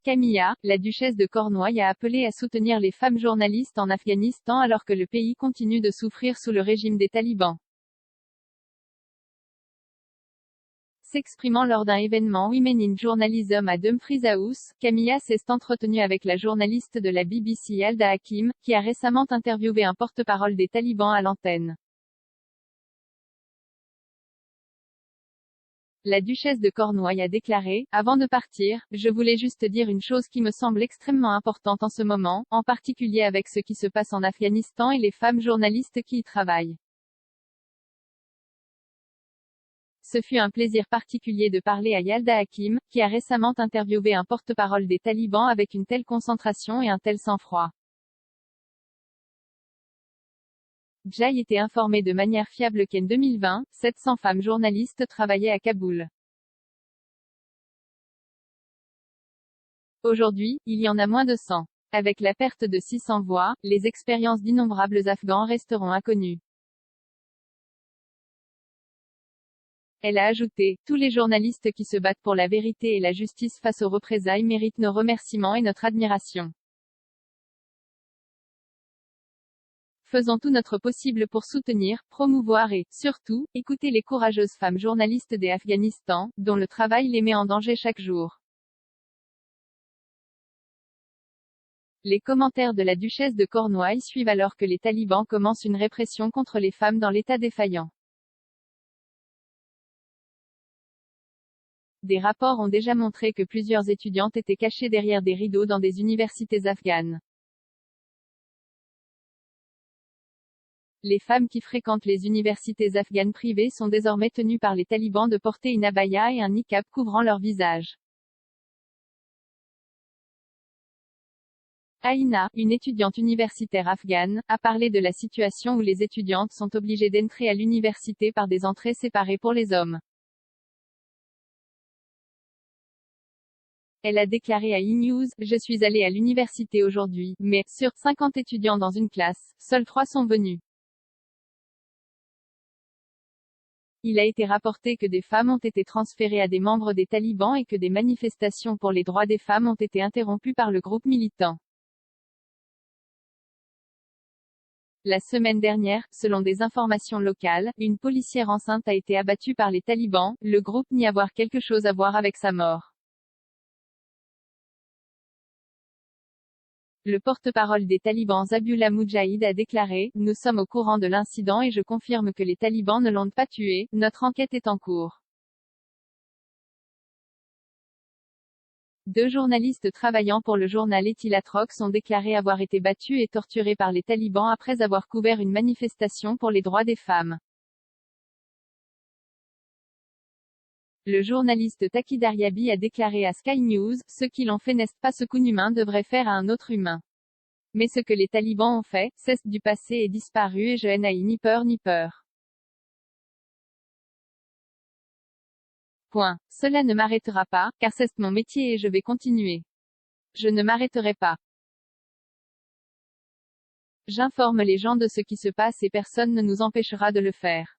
Camilla, la duchesse de Cornouailles a appelé à soutenir les femmes journalistes en Afghanistan alors que le pays continue de souffrir sous le régime des talibans. S'exprimant lors d'un événement Women in Journalism à Dumfries House, Camilla s'est entretenue avec la journaliste de la BBC Yalda Hakim, qui a récemment interviewé un porte-parole des talibans à l'antenne. La duchesse de Cornouailles a déclaré, « Avant de partir, je voulais juste dire une chose qui me semble extrêmement importante en ce moment, en particulier avec ce qui se passe en Afghanistan et les femmes journalistes qui y travaillent. Ce fut un plaisir particulier de parler à Yalda Hakim, qui a récemment interviewé un porte-parole des talibans avec une telle concentration et un tel sang-froid. J'ai été informé de manière fiable qu'en 2020, 700 femmes journalistes travaillaient à Kaboul. Aujourd'hui, il y en a moins de 100. Avec la perte de 600 voix, les expériences d'innombrables Afghans resteront inconnues. Elle a ajouté, tous les journalistes qui se battent pour la vérité et la justice face aux représailles méritent nos remerciements et notre admiration. Faisons tout notre possible pour soutenir, promouvoir et, surtout, écouter les courageuses femmes journalistes des Afghanistan, dont le travail les met en danger chaque jour. Les commentaires de la duchesse de Cornouailles suivent alors que les talibans commencent une répression contre les femmes dans l'état défaillant. Des rapports ont déjà montré que plusieurs étudiantes étaient cachées derrière des rideaux dans des universités afghanes. Les femmes qui fréquentent les universités afghanes privées sont désormais tenues par les talibans de porter une abaya et un niqab couvrant leur visage. Aïna, une étudiante universitaire afghane, a parlé de la situation où les étudiantes sont obligées d'entrer à l'université par des entrées séparées pour les hommes. Elle a déclaré à E-News, « Je suis allée à l'université aujourd'hui, mais, sur 50 étudiants dans une classe, seuls 3 sont venus. Il a été rapporté que des femmes ont été transférées à des membres des talibans et que des manifestations pour les droits des femmes ont été interrompues par le groupe militant. La semaine dernière, selon des informations locales, une policière enceinte a été abattue par les talibans, le groupe nie avoir quelque chose à voir avec sa mort. Le porte-parole des talibans Zabihullah Mujahid a déclaré, « Nous sommes au courant de l'incident et je confirme que les talibans ne l'ont pas tué, notre enquête est en cours. » Deux journalistes travaillant pour le journal Etilatrox ont déclaré avoir été battus et torturés par les talibans après avoir couvert une manifestation pour les droits des femmes. Le journaliste Taki Daryabi a déclaré à Sky News, « Ceux qui l'ont fait n'est pas ce qu'un humain devrait faire à un autre humain. Mais ce que les talibans ont fait, c'est du passé et disparu et je n'ai ni peur ni peur. Point. Cela ne m'arrêtera pas, car c'est mon métier et je vais continuer. Je ne m'arrêterai pas. J'informe les gens de ce qui se passe et personne ne nous empêchera de le faire. »